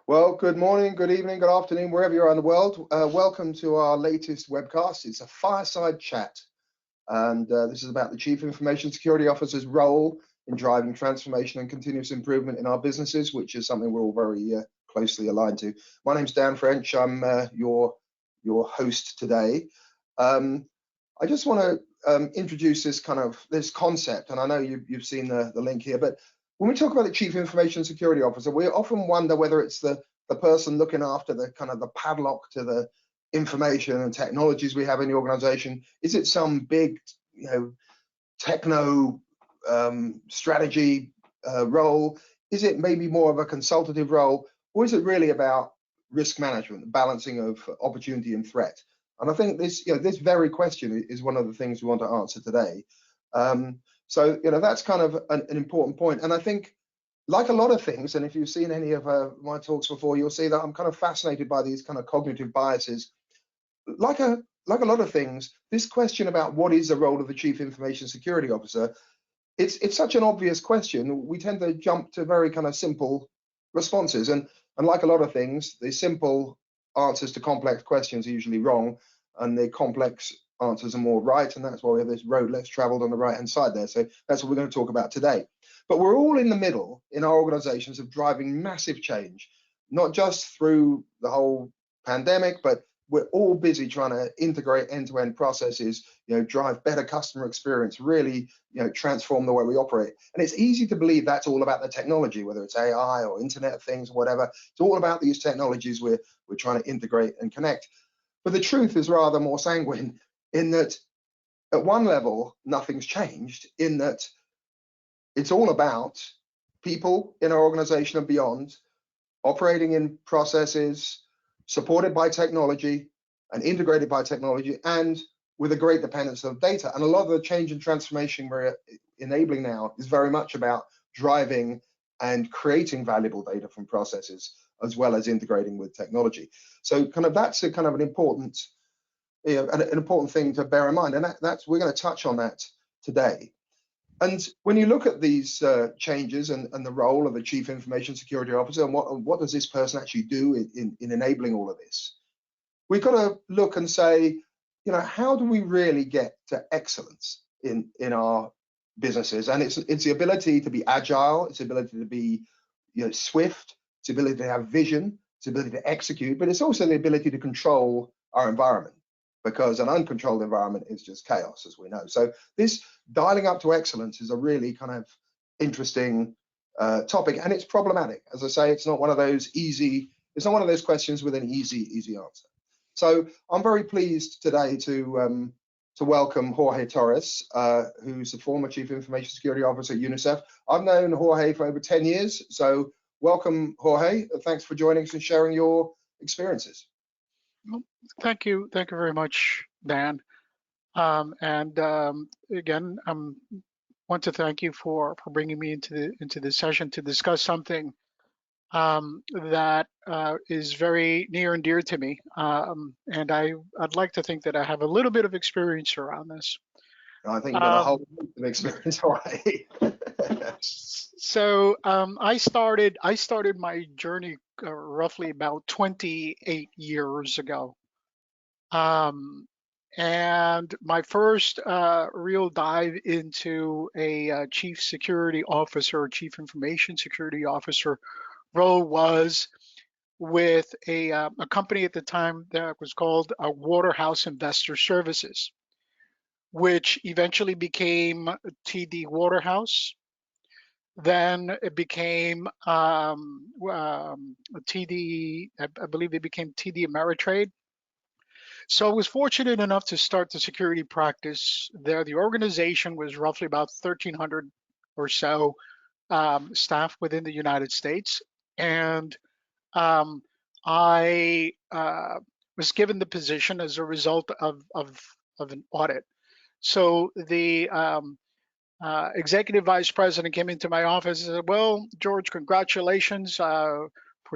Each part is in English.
Well, good morning, good evening, good afternoon, wherever you are in the world. Welcome to our latest webcast. It's a fireside chat, and this is about the Chief Information Security Officer's role in driving transformation and continuous improvement in our businesses, which is something we're all very closely aligned to. My name's Dan French. I'm your host today. I just want to introduce this concept, and I know you've seen the link here, but when we talk about the Chief Information Security Officer, we often wonder whether it's the person looking after the padlock to the information and technologies we have in the organization. Is it some big, techno strategy role? Is it maybe more of a consultative role? Or is it really about risk management, balancing of opportunity and threat? And I think this very question is one of the things we want to answer today. So that's kind of an important point. And I think, like a lot of things, and if you've seen any of my talks before, you'll see that I'm kind of fascinated by these kind of cognitive biases. Like a lot of things, this question about what is the role of the Chief Information Security Officer, it's such an obvious question. We tend to jump to very kind of simple responses. And like a lot of things, the simple answers to complex questions are usually wrong, and the complex answers are more right, and that's why we have this road less traveled on the right hand side there. So that's what we're going to talk about today. But we're all in the middle in our organizations of driving massive change, not just through the whole pandemic, but we're all busy trying to integrate end-to-end processes, drive better customer experience, really, transform the way we operate. And it's easy to believe that's all about the technology, whether it's AI or Internet of Things or whatever. It's all about these technologies we're trying to integrate and connect. But the truth is rather more sanguine, in that at one level, nothing's changed, in that it's all about people in our organization and beyond, operating in processes, supported by technology and integrated by technology, and with a great dependence on data. And a lot of the change and transformation we're enabling now is very much about driving and creating valuable data from processes, as well as integrating with technology. So that's an important thing to bear in mind, and we're going to touch on that today. And when you look at these changes and the role of the Chief Information Security Officer, and what does this person actually do in enabling all of this, we've got to look and say, how do we really get to excellence in our businesses? And it's the ability to be agile, it's the ability to be swift, it's the ability to have vision, it's the ability to execute, but it's also the ability to control our environment, because an uncontrolled environment is just chaos, as we know. So this dialing up to excellence is a really kind of interesting topic, and it's problematic. As I say, it's not one of those questions with an easy answer. So I'm very pleased today to welcome Jorge Torres, who's the former Chief Information Security Officer at UNICEF. I've known Jorge for over 10 years, so welcome, Jorge. Thanks for joining us and sharing your experiences. Thank you very much, Dan. Again, want to thank you for bringing me into this session to discuss something that is very near and dear to me, and I'd like to think that I have a little bit of experience around this. I think you've got a whole lot of experience already. So I started my journey roughly about 28 years ago. And my first real dive into a chief security officer, chief information security officer role was with a company at the time that was called Waterhouse Investor Services, which eventually became TD Waterhouse. Then it became TD, I believe it became TD Ameritrade. So I was fortunate enough to start the security practice there. The organization was roughly about 1,300 or so staff within the United States. And I was given the position as a result of an audit. So the executive vice president came into my office and said, "Well, George, congratulations for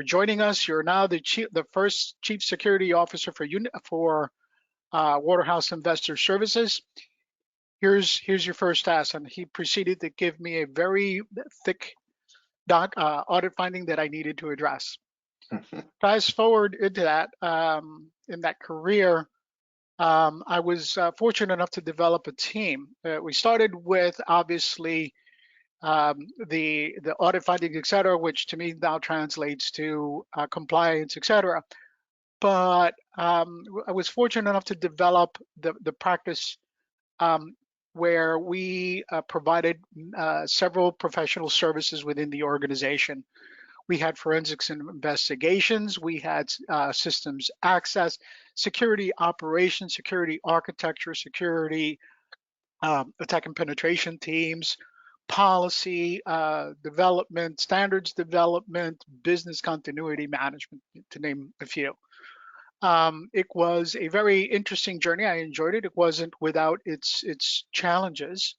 joining us. You're now the first chief security officer for Waterhouse Investor Services. Here's your first task." And he proceeded to give me a very thick audit finding that I needed to address. Fast forward into that, in that career, I was fortunate enough to develop a team. We started with obviously the audit findings, et cetera, which to me now translates to compliance, et cetera. But I was fortunate enough to develop the practice where we provided several professional services within the organization. We had forensics and investigations, we had systems access, security operations, security architecture, security attack and penetration teams, policy development, standards development, business continuity management, to name a few. It was a very interesting journey. I enjoyed it. It wasn't without its challenges.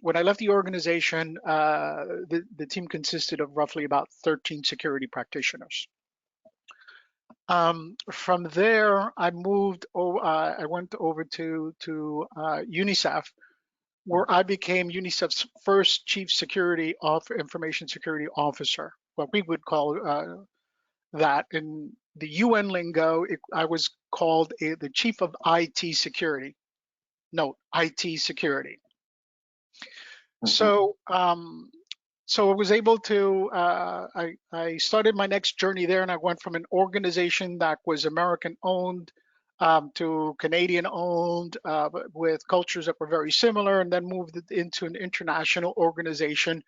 When I left the organization, the team consisted of roughly about 13 security practitioners. From there, I went over to UNICEF, where I became UNICEF's first Chief Information Security Officer, what we would call that in the UN lingo. I was called the Chief of IT Security. Note, IT Security. So, so I was able to, I started my next journey there, and I went from an organization that was American owned to Canadian owned, with cultures that were very similar, and then moved into an international organization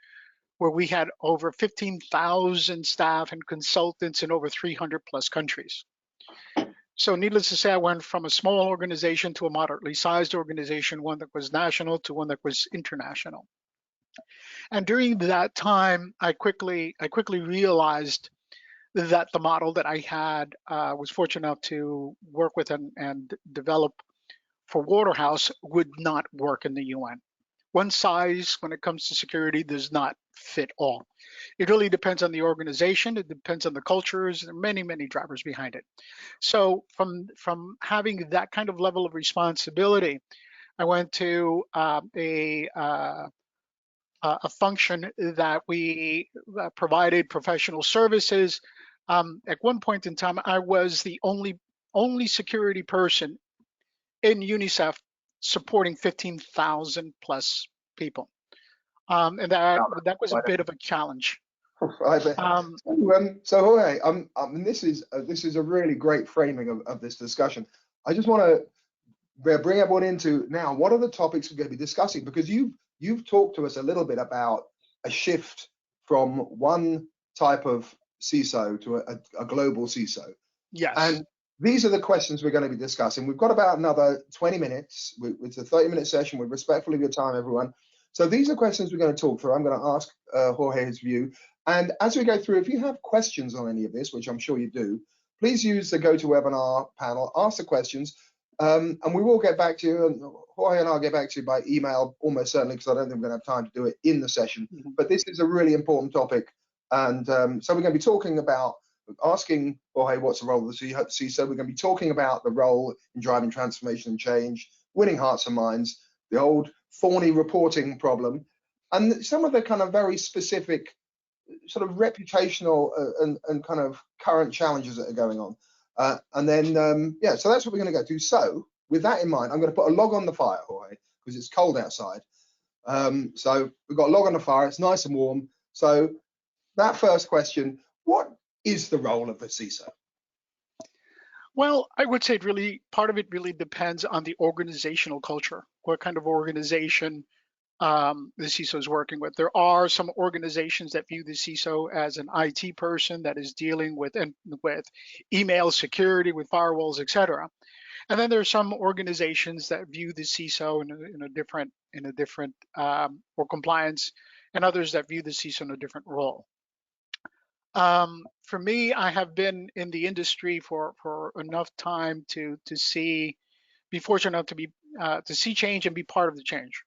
where we had over 15,000 staff and consultants in over 300 plus countries. So needless to say, I went from a small organization to a moderately sized organization, one that was national to one that was international. And during that time, I quickly realized that the model that I had was fortunate enough to work with and develop for Waterhouse would not work in the UN. One size when it comes to security does not fit all. It really depends on the organization. It depends on the cultures. There are many, many drivers behind it. So from having that kind of level of responsibility, I went to a function that we provided professional services. At one point in time, I was the only security person in UNICEF supporting 15,000 plus people, and that was a bit of a challenge. I bet. So Jorge, this is a really great framing of this discussion. I just want to bring everyone into now. What are the topics we're going to be discussing? Because you've talked to us a little bit about a shift from one type of CISO to a global CISO. Yes. And these are the questions we're going to be discussing. We've got about another 20 minutes. It's a 30-minute session. We're respectful of your time, everyone. So these are questions we're going to talk through. I'm going to ask Jorge his view. And as we go through, if you have questions on any of this, which I'm sure you do, please use the GoToWebinar panel, ask the questions, and we will get back to you. And Jorge and I'll get back to you by email, almost certainly, because I don't think we're going to have time to do it in the session. But this is a really important topic. And so we're going to be talking about asking Jorge what's the role of the CISO. We're going to be talking about the role in driving transformation and change, winning hearts and minds, the old thorny reporting problem, and some of the kind of very specific sort of reputational and kind of current challenges that are going on. And then, yeah, so that's what we're going to go to. So with that in mind, I'm going to put a log on the fire, Jorge, because it's cold outside. So we've got a log on the fire. It's nice and warm. So that first question, what is the role of the CISO? Well, I would say part of it really depends on the organizational culture, what kind of organization the CISO is working with. There are some organizations that view the CISO as an IT person that is dealing with email security, with firewalls, etc. And then there are some organizations that view the CISO in a different or compliance, and others that view the CISO in a different role. For me, I have been in the industry for enough time to be fortunate enough to see change and be part of the change.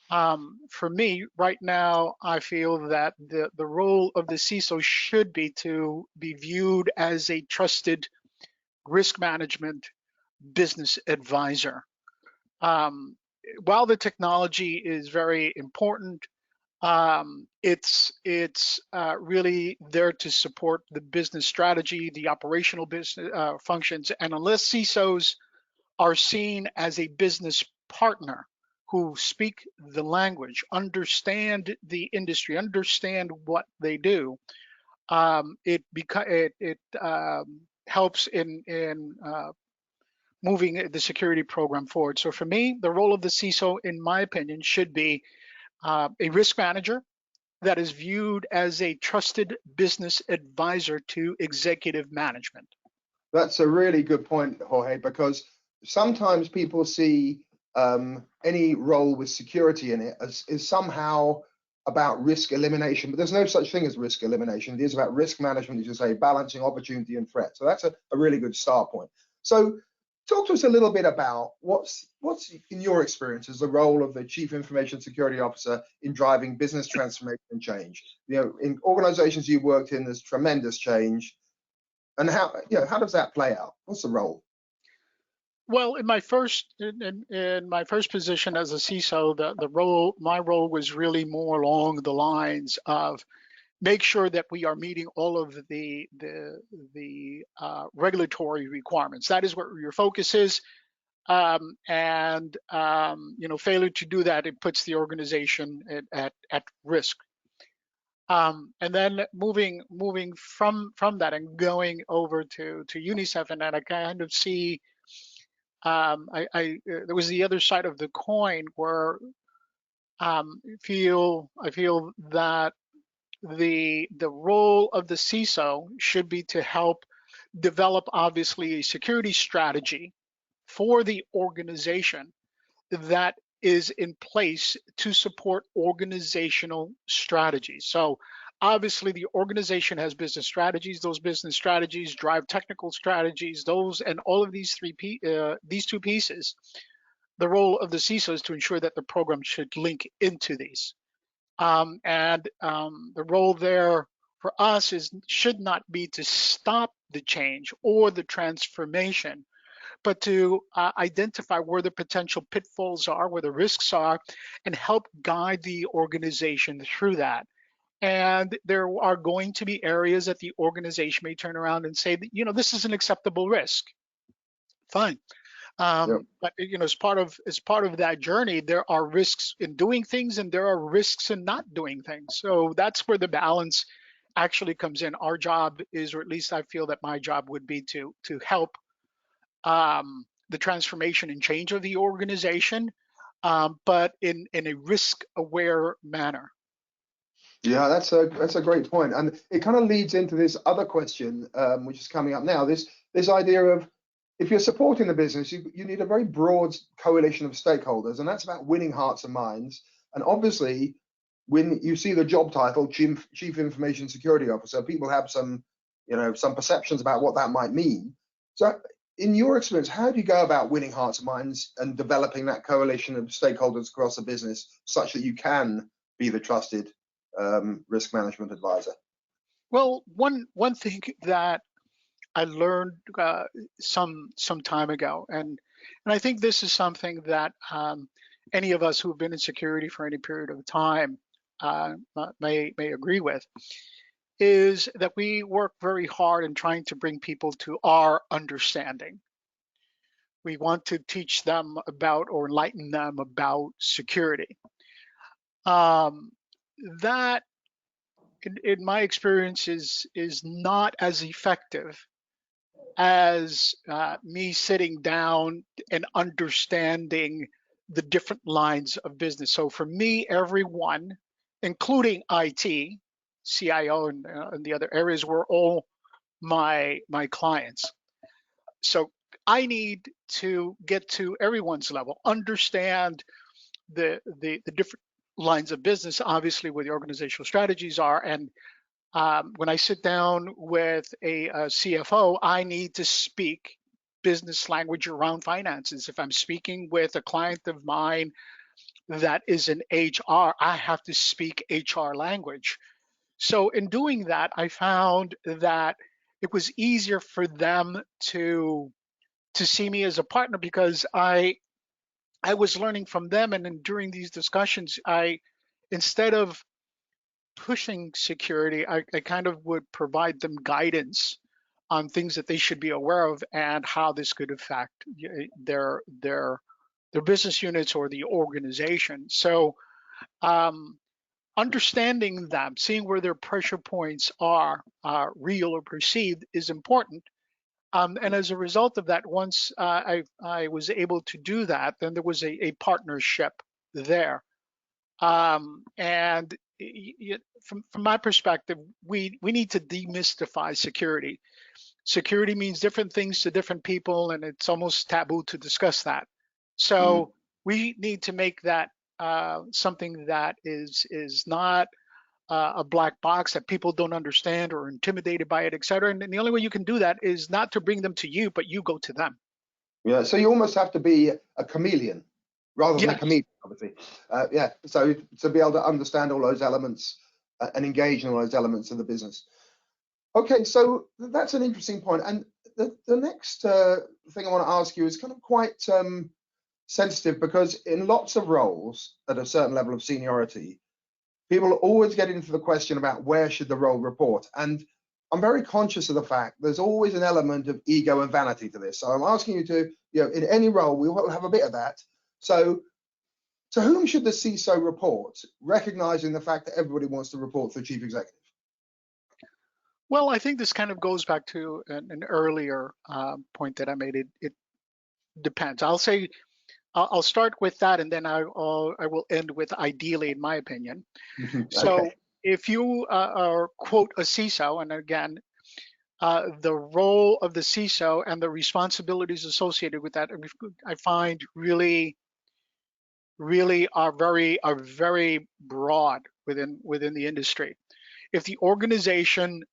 For me, right now, I feel that the role of the CISO should be to be viewed as a trusted risk management business advisor. While the technology is very important, It's really there to support the business strategy, the operational business functions, and unless CISOs are seen as a business partner who speak the language, understand the industry, understand what they do, it helps in moving the security program forward. So for me, the role of the CISO, in my opinion, should be a risk manager that is viewed as a trusted business advisor to executive management. That's a really good point, Jorge, because sometimes people see any role with security in it as is somehow about risk elimination, but there's no such thing as risk elimination. It is about risk management, as you say, balancing opportunity and threat. So that's a really good start point. So talk to us a little bit about what's in your experience as the role of the Chief Information Security Officer in driving business transformation and change. You know, in organizations you've worked in, there's tremendous change. And how does that play out? What's the role? Well, in my first position as a CISO, my role was really more along the lines of make sure that we are meeting all of the regulatory requirements. That is where your focus is, and failure to do that, it puts the organization at risk. And then moving from that and going over to UNICEF, and then I kind of see there was the other side of the coin where I feel that the role of the CISO should be to help develop obviously a security strategy for the organization that is in place to support organizational strategies. So obviously the organization has business strategies. Those business strategies drive technical strategies. Those and all of these these two pieces. The role of the CISO is to ensure that the program should link into these. The role there for us should not be to stop the change or the transformation, but to identify where the potential pitfalls are, where the risks are, and help guide the organization through that. And there are going to be areas that the organization may turn around and say, this is an acceptable risk. Fine. Yep. But as part of that journey, there are risks in doing things and there are risks in not doing things. So that's where the balance actually comes in. Our job is, or at least I feel that my job would be to help the transformation and change of the organization, but in a risk-aware manner. Yeah, that's a great point, and it kind of leads into this other question, which is coming up now. This idea of if you're supporting the business, you need a very broad coalition of stakeholders, and that's about winning hearts and minds. And obviously, when you see the job title, Chief Information Security Officer, people have some perceptions about what that might mean. So, in your experience, how do you go about winning hearts and minds and developing that coalition of stakeholders across the business such that you can be the trusted risk management advisor? Well, one thing that I learned some time ago, and I think this is something that any of us who have been in security for any period of time may agree with, is that we work very hard in trying to bring people to our understanding. We want to teach them about or enlighten them about security. That, in my experience, is not as effective as me sitting down and understanding the different lines of business. So for me, everyone, including IT, CIO, and the other areas, were all my clients. So I need to get to everyone's level, understand the different lines of business, obviously where the organizational strategies are. And when I sit down with a CFO, I need to speak business language around finances. If I'm speaking with a client of mine that is in HR, I have to speak HR language. So in doing that, I found that it was easier for them to see me as a partner because I was learning from them, and then during these discussions, instead of pushing security, I kind of would provide them guidance on things that they should be aware of and how this could affect their business units or the organization. So understanding them, seeing where their pressure points are, real or perceived, is important. And as a result of that, once I was able to do that, then there was a partnership there. And from my perspective, we need to demystify security. Security means different things to different people, and it's almost taboo to discuss that. So we need to make that something that is not a black box that people don't understand or intimidated by it, et cetera. And the only way you can do that is not to bring them to you, but you go to them. Yeah, so you almost have to be a chameleon rather than a Yes. comedian, obviously. Yeah, so to be able to understand all those elements and engage in all those elements of the business. Okay, so that's an interesting point. And the next thing I want to ask you is kind of quite sensitive, because in lots of roles at a certain level of seniority, people always get into the question about where should the role report. And I'm very conscious of the fact there's always an element of ego and vanity to this. So I'm asking you to, in any role, we will have a bit of that. So to whom should the CISO report, recognizing the fact that everybody wants to report to the chief executive? Well, I think this kind of goes back to an earlier point that I made. It depends. I'll start with that, and then I will end with ideally, in my opinion. So Okay. if you are, quote, a CISO, and again, the role of the CISO and the responsibilities associated with that, I find really are very broad within the industry. If the organization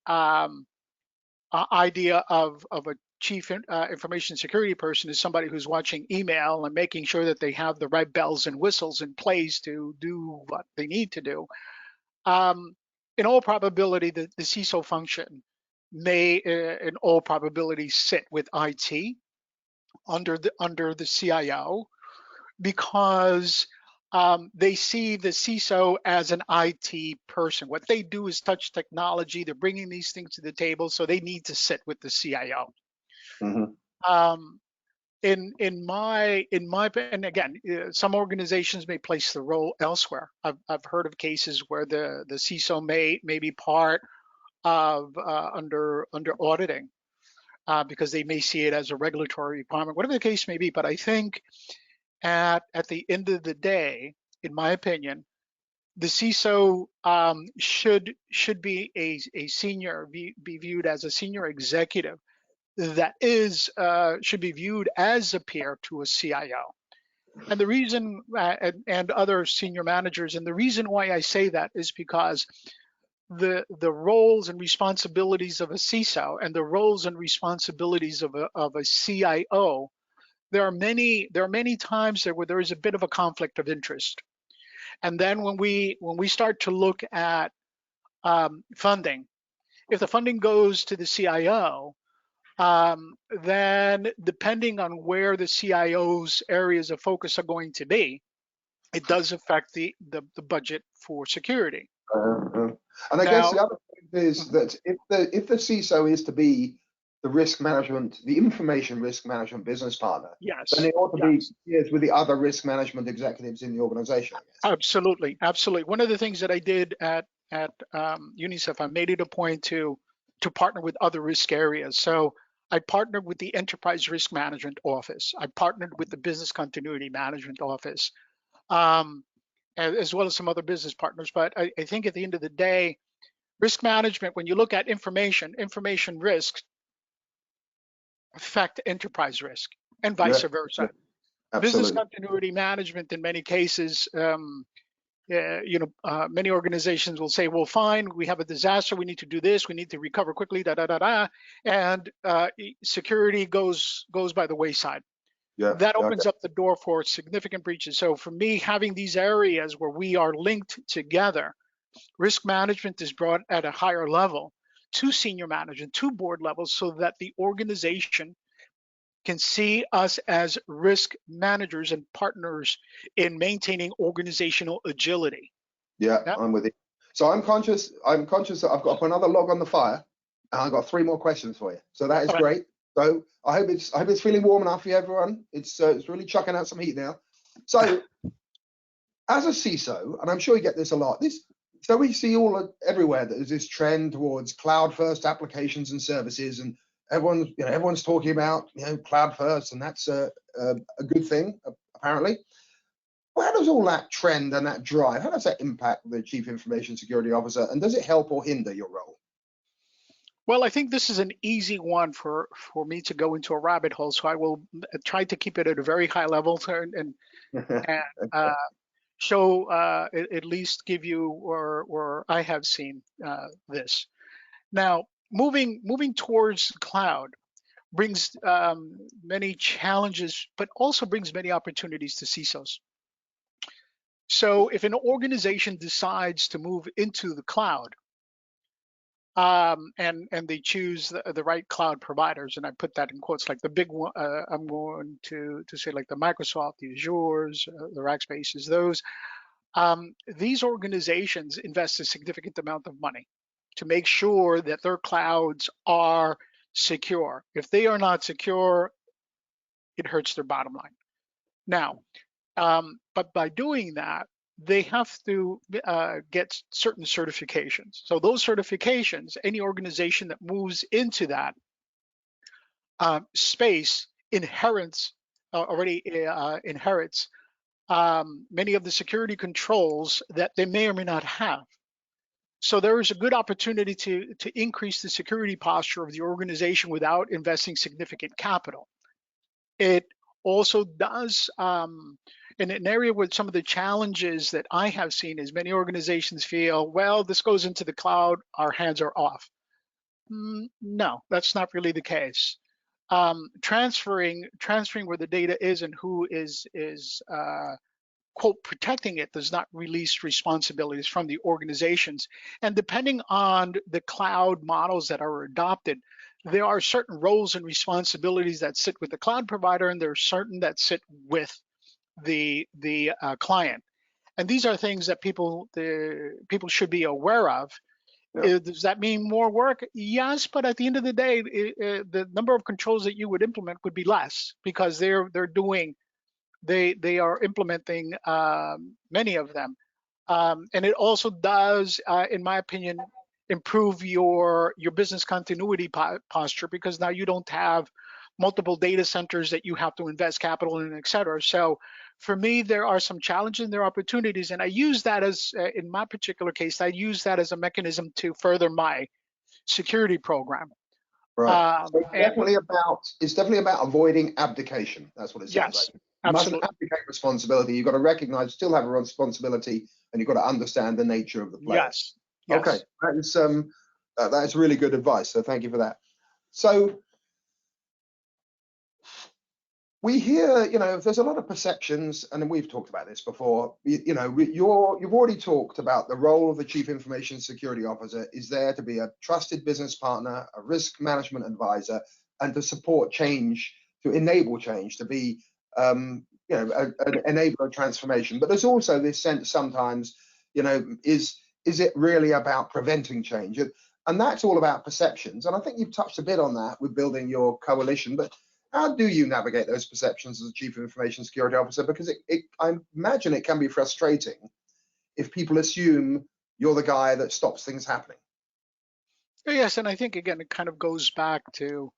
idea of a chief information security person is somebody who's watching email and making sure that they have the right bells and whistles in place to do what they need to do, in all probability, the CISO function may, in all probability, sit with IT under the CIO, because they see the CISO as an IT person. What they do is touch technology. They're bringing these things to the table, so they need to sit with the CIO. Um, in my and again, some organizations may place the role elsewhere. I've heard of cases where the CISO may be part of under auditing, because they may see it as a regulatory requirement, whatever the case may be. But I think at the end of the day, in my opinion, the CISO should be a senior, be viewed as a senior executive that is should be viewed as a peer to a CIO. And the reason, and other senior managers, and the reason why I say that is because the roles and responsibilities of a CISO and the roles and responsibilities of a CIO, there are many times where there is a bit of a conflict of interest. And then when we start to look at funding, if the funding goes to the CIO, then depending on where the CIO's areas of focus are going to be, it does affect the budget for security. And I guess Now, the other thing is that if the CISO is to be the risk management, the information risk management business partner, yes, then it ought to be yes, peers with the other risk management executives in the organization, I guess. absolutely, absolutely. One of the things that I did at UNICEF, I made it a point to partner with other risk areas. So I partnered with the Enterprise Risk Management Office. I partnered with the Business Continuity Management Office, as well as some other business partners. But I think at the end of the day, risk management, when you look at information risks affect enterprise risk, and vice Yeah, versa. Business absolutely. continuity management, in many cases, many organizations will say, well, fine, we have a disaster, we need to do this, we need to recover quickly, and security goes by the wayside. Yeah, That okay. opens up the door for significant breaches. So for me, having these areas where we are linked together, risk management is brought at a higher level to senior management, to board levels, so that the organization can see us as risk managers and partners in maintaining organizational agility. Yeah, Yeah. I'm with you. So I'm conscious that I've got to put another log on the fire, and I've got 3 more questions for you. So that is All right. great. So I hope it's feeling warm enough for you, everyone. It's really chucking out some heat now. So as a CISO, and I'm sure you get this a lot, so we see everywhere that there's this trend towards cloud first applications and services, and everyone's talking about cloud first, and that's a good thing apparently. How does all that trend and that drive, how does that impact the Chief Information Security Officer, and does it help or hinder your role? Well, I think this is an easy one for me to go into a rabbit hole, so I will try to keep it at a very high level and show at least give you or I have seen this. Now, moving towards the cloud brings many challenges, but also brings many opportunities to CISOs. So if an organization decides to move into the cloud, and they choose the right cloud providers, and I put that in quotes, like the big one, I'm going to say like the Microsoft, the Azures, the Rackspaces, those. These organizations invest a significant amount of money to make sure that their clouds are secure. If they are not secure, it hurts their bottom line. Now, but by doing that, they have to get certain certifications. So those certifications, any organization that moves into that space already inherits many of the security controls that they may or may not have. So there is a good opportunity to increase the security posture of the organization without investing significant capital. It also does, in an area with some of the challenges that I have seen is many organizations feel, well, this goes into the cloud, our hands are off. No, that's not really the case. Transferring where the data is and who is quote, protecting it does not release responsibilities from the organizations. And depending on the cloud models that are adopted, there are certain roles and responsibilities that sit with the cloud provider, and there are certain that sit with the client. And these are things that people should be aware of. Yeah. Does that mean more work? Yes, but at the end of the day, the number of controls that you would implement would be less because they are implementing many of them. And it also does, in my opinion, improve your business continuity posture, because now you don't have multiple data centers that you have to invest capital in, et cetera. So for me, there are some challenges and there are opportunities. And I use that as, in my particular case, I use that as a mechanism to further my security program. Right. So it's definitely about avoiding abdication. That's what it sounds like. Yes, You mustn't absolutely. abdicate responsibility. You've got to recognize, still have a responsibility, and you've got to understand the nature of the players. Yes. Okay, that is really good advice. So thank you for that. So we hear, there's a lot of perceptions, and we've talked about this before. You've already talked about the role of the Chief Information Security Officer is there to be a trusted business partner, a risk management advisor, and to support change, to enable change, to be an enabler of transformation. But there's also this sense sometimes, is it really about preventing change? And that's all about perceptions. And I think you've touched a bit on that with building your coalition, but how do you navigate those perceptions as a Chief Information Security Officer? Because I imagine it can be frustrating if people assume you're the guy that stops things happening. Yes, and I think again it kind of goes back to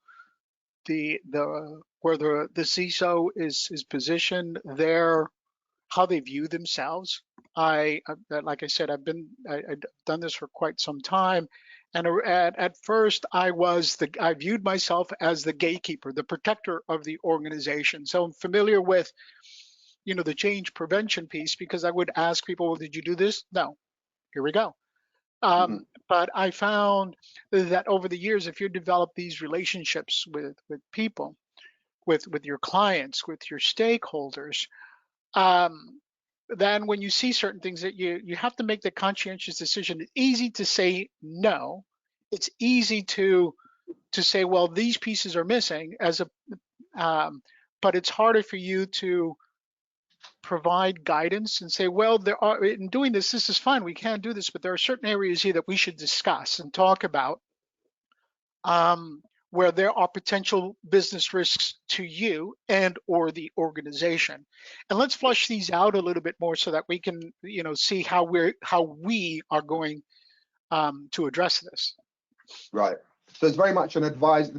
where the CISO is positioned, how they view themselves. Like I said, I've done this for quite some time, and at first I viewed myself as the gatekeeper, the protector of the organization. So I'm familiar with, the change prevention piece, because I would ask people, well, did you do this? No. Here we go. But I found that over the years, if you develop these relationships with people, with your clients, with your stakeholders, then when you see certain things that you have to make the conscientious decision. It's easy to say no. It's easy to say, well, these pieces are missing but it's harder for you to provide guidance and say, well, there are, in doing this is fine, we can do this, but there are certain areas here that we should discuss and talk about, where there are potential business risks to you and or the organization. And let's flush these out a little bit more so that we can, see how we are going to address this. Right. So it's very much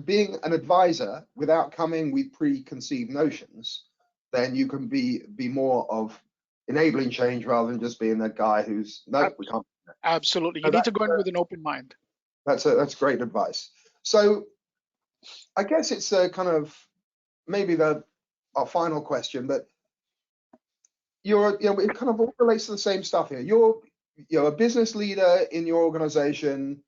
being an advisor without coming with preconceived notions. Then you can be more of enabling change rather than just being that guy who's we can't. Absolutely, you need to go in with an open mind. That's great advice. So I guess it's a kind of maybe our final question, but it kind of all relates to the same stuff here. You're a business leader in your organization,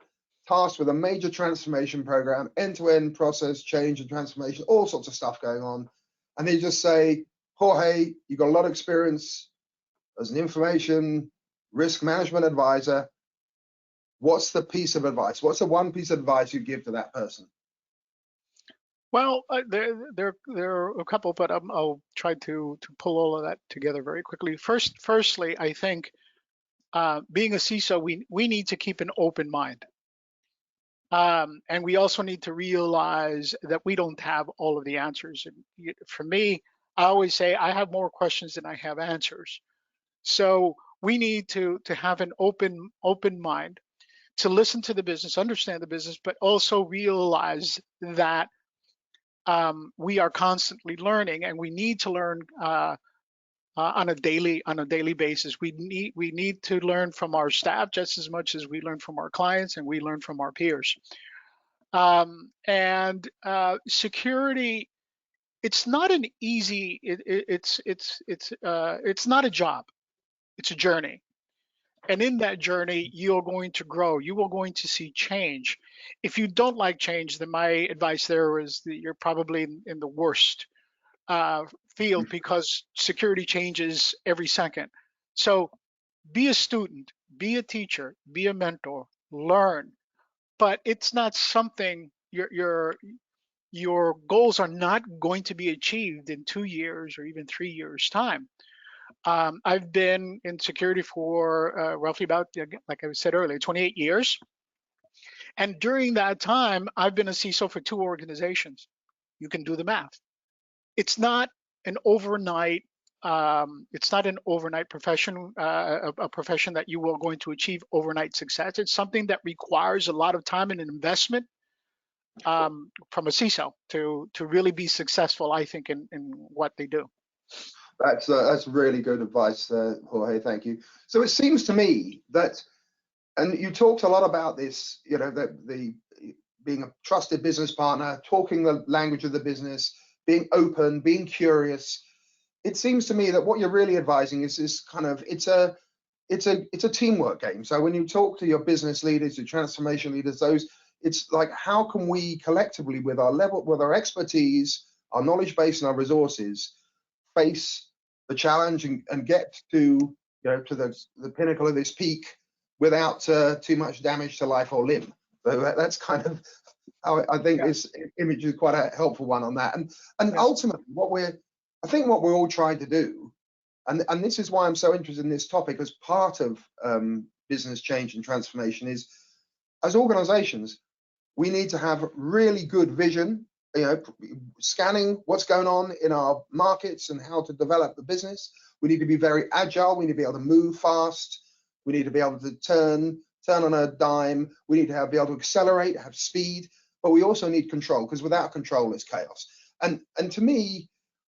tasked with a major transformation program, end-to-end process change and transformation, all sorts of stuff going on. And they just say, Jorge, you've got a lot of experience as an information risk management advisor. What's the piece of advice? What's the one piece of advice you give to that person? Well, there are a couple, but I'll try to pull all of that together very quickly. Firstly, I think being a CISO, we need to keep an open mind. And we also need to realize that we don't have all of the answers. And for me, I always say I have more questions than I have answers. So we need to have an open mind, to listen to the business, understand the business, but also realize that we are constantly learning, and we need to learn on a daily basis. We need to learn from our staff just as much as we learn from our clients and we learn from our peers. And security, it's not an easy. It's not a job. It's a journey. And in that journey, you're going to grow. You are going to see change. If you don't like change, then my advice there is that you're probably in the worst field, because security changes every second. So be a student, be a teacher, be a mentor, learn. But it's not something your goals are not going to be achieved in 2 years or even 3 years time. I've been in security for roughly about, like I said earlier, 28 years. And during that time, I've been a CISO for 2 organizations. You can do the math. It's not an overnight. It's not an overnight profession, a profession that you are going to achieve overnight success. It's something that requires a lot of time and investment from a CISO to really be successful, I think, in what they do. That's really good advice, Jorge. Thank you. So it seems to me that, and you talked a lot about this, the being a trusted business partner, talking the language of the business, being open, being curious. It seems to me that what you're really advising is this kind of it's a teamwork game. So when you talk to your business leaders, your transformation leaders, it's like, how can we collectively, with our expertise, our knowledge base, and our resources, face the challenge and get to the pinnacle of this peak without too much damage to life or limb. So that's kind of how I think this image is quite a helpful one on that. And ultimately, what we're all trying to do, and this is why I'm so interested in this topic as part of business change and transformation, is as organizations, we need to have really good vision, scanning what's going on in our markets and how to develop the business. We need to be very agile. We need to be able to move fast. We need to be able to turn on a dime. We need to be able to accelerate, have speed, but we also need control, because without control, it's chaos. And to me,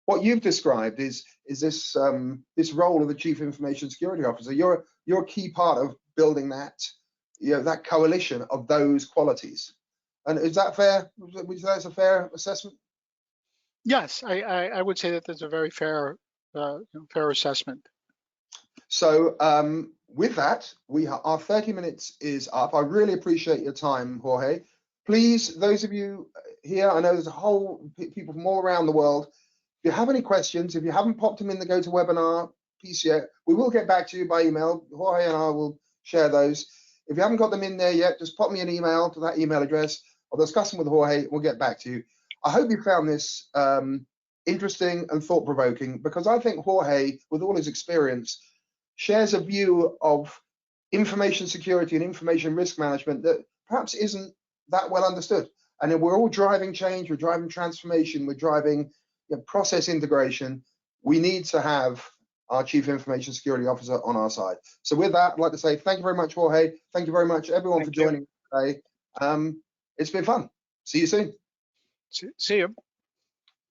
what you've described is this role of the Chief Information Security Officer. You're a key part of building that, that coalition of those qualities. And is that fair? Would you say that's a fair assessment? Yes, I would say that that's a very fair assessment. So with that, our 30 minutes is up. I really appreciate your time, Jorge. Please, those of you here, I know there's a whole people from all around the world. If you have any questions, if you haven't popped them in the GoToWebinar piece yet, we will get back to you by email. Jorge and I will share those. If you haven't got them in there yet, just pop me an email to that email address. I'll discuss them with Jorge. We'll get back to you. I hope you found this interesting and thought-provoking, because I think Jorge, with all his experience, shares a view of information security and information risk management that perhaps isn't that well understood. And we're all driving change, we're driving transformation, we're driving process integration. We need to have our Chief Information Security Officer on our side. So with that, I'd like to say thank you very much, Jorge. Thank you very much, everyone, for joining today. It's been fun. See you soon. See you.